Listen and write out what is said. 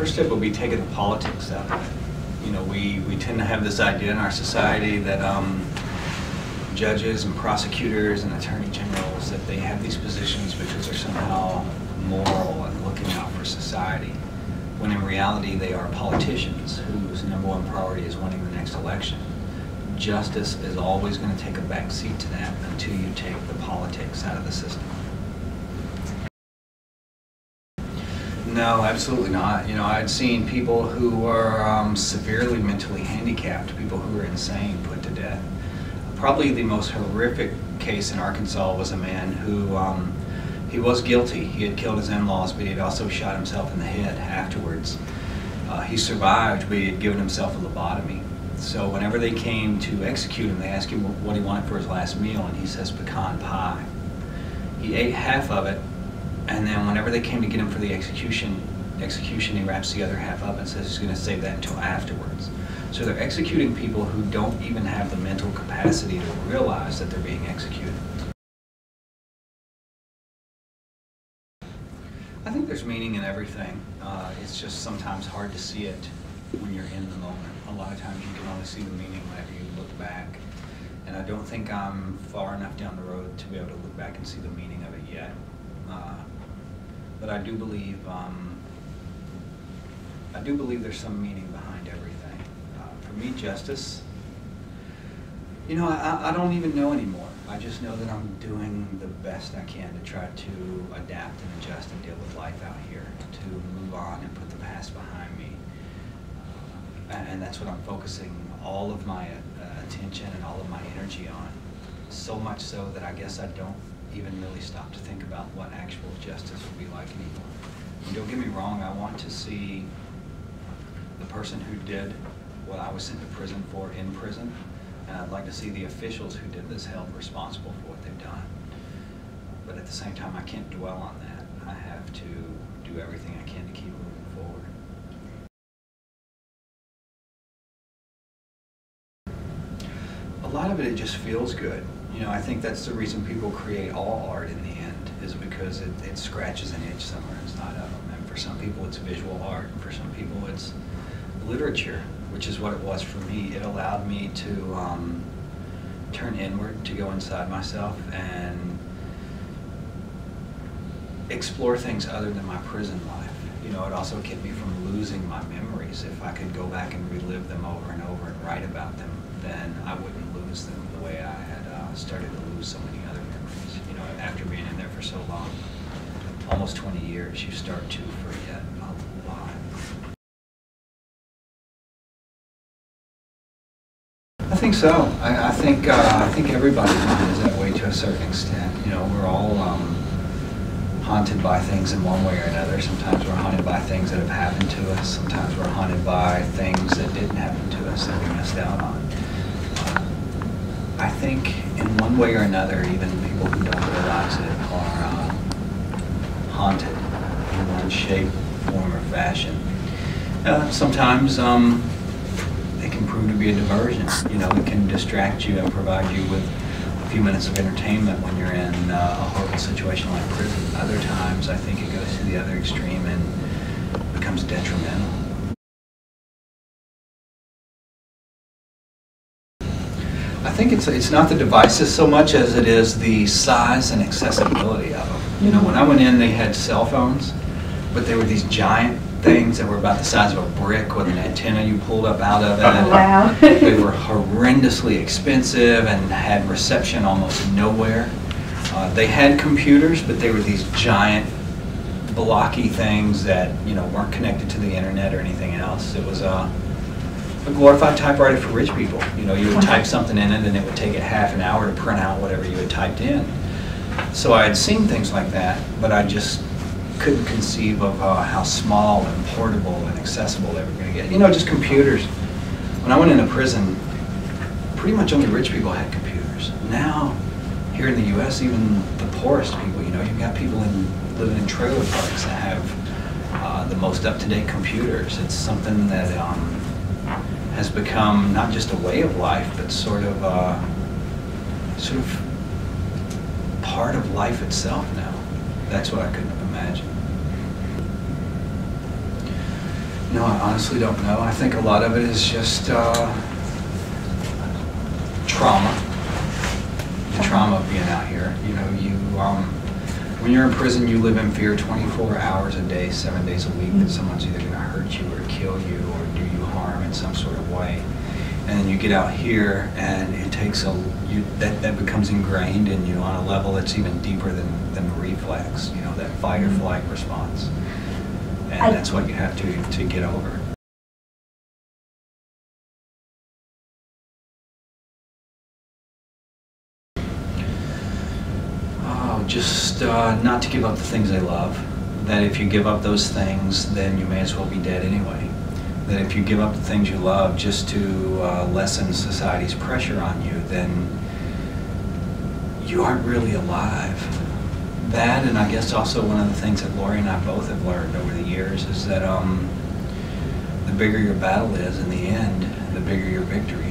first step would be taking the politics out of it. You know, we tend to have this idea in our society that judges and prosecutors and attorney generals, that they have these positions because they're somehow moral and looking out for society, when in reality they are politicians whose #1 priority is winning the next election. Justice is always going to take a back seat to that until you take the politics out of the system. No, absolutely not. You know, I'd seen people who were severely mentally handicapped, people who were insane, put to death. Probably the most horrific case in Arkansas was a man who, he was guilty. He had killed his in-laws, but he had also shot himself in the head afterwards. He survived, but he had given himself a lobotomy. So whenever they came to execute him, they asked him what he wanted for his last meal, and he says pecan pie. He ate half of it, and then whenever they came to get him for the execution, he wraps the other half up and says he's going to save that until afterwards. So they're executing people who don't even have the mental capacity to realize that they're being executed. I think there's meaning in everything. It's just sometimes hard to see it when you're in the moment. A lot of times you can only see the meaning whenever you look back. And I don't think I'm far enough down the road to be able to look back and see the meaning of it yet. But I do believe there's some meaning behind everything. For me, justice, you know, I don't even know anymore. I just know that I'm doing the best I can to try to adapt and adjust and deal with life out here, to move on and put the past behind me. And that's what I'm focusing all of my attention and all of my energy on. So much so that I guess I don't even really stop to think about what actual justice would be like anymore. And don't get me wrong, I want to see the person who did what I was sent to prison for in prison, and I'd like to see the officials who did this held responsible for what they've done. But at the same time, I can't dwell on that. I have to do everything I can to keep moving forward. A lot of it just feels good. You know, I think that's the reason people create all art in the end, is because it scratches an itch somewhere inside of them. And for some people it's visual art, and for some people it's literature, which is what it was for me. It allowed me to turn inward, to go inside myself and explore things other than my prison life. You know, it also kept me from losing my memories. If I could go back and relive them over and over and write about them, then I wouldn't lose them the way I had started to lose so many other memories. You know, after being in there for so long, almost 20 years, you start to forget a lot. I think so. I think everybody's mind is that way to a certain extent. You know, we're all haunted by things in one way or another. Sometimes we're haunted by things that have happened to us. Sometimes we're haunted by things that didn't happen to us that we missed out on. I think in one way or another, even people who don't realize it are haunted in one shape, form, or fashion. Sometimes they can prove to be a diversion. You know, it can distract you and provide you with a few minutes of entertainment when you're in a horrible situation like prison. Other times, I think it goes to the other extreme and becomes detrimental. I think it's not the devices so much as it is the size and accessibility of them. You know, when I went in, they had cell phones, but they were these giant things that were about the size of a brick with an antenna you pulled up out of it. Oh, wow. They were horrendously expensive and had reception almost nowhere. They had computers, but they were these giant blocky things that, you know, weren't connected to the internet or anything else. It was a glorified typewriter for rich people. You know, you would type something in it and it would take it half an hour to print out whatever you had typed in. So I had seen things like that, but I just couldn't conceive of how small and portable and accessible they were going to get. You know, just computers. When I went into prison, pretty much only rich people had computers. Now, here in the U.S., even the poorest people, you know, you've got people living in trailer parks that have the most up-to-date computers. It's something that has become not just a way of life, but sort of part of life itself now. That's what I couldn't have imagined. No, I honestly don't know. I think a lot of it is just trauma. The trauma of being out here. You know, when you're in prison, you live in fear 24 hours a day, 7 days a week, that someone's either going to hurt you or kill you or do you harm in some sort of way. And then you get out here, and it takes that becomes ingrained in you on a level that's even deeper than the reflex. You know, that fight or flight response, and that's what you have to get over. Just not to give up the things they love. That if you give up those things, then you may as well be dead anyway. That if you give up the things you love just to lessen society's pressure on you, then you aren't really alive. That, and I guess also one of the things that Lori and I both have learned over the years is that the bigger your battle is in the end, the bigger your victory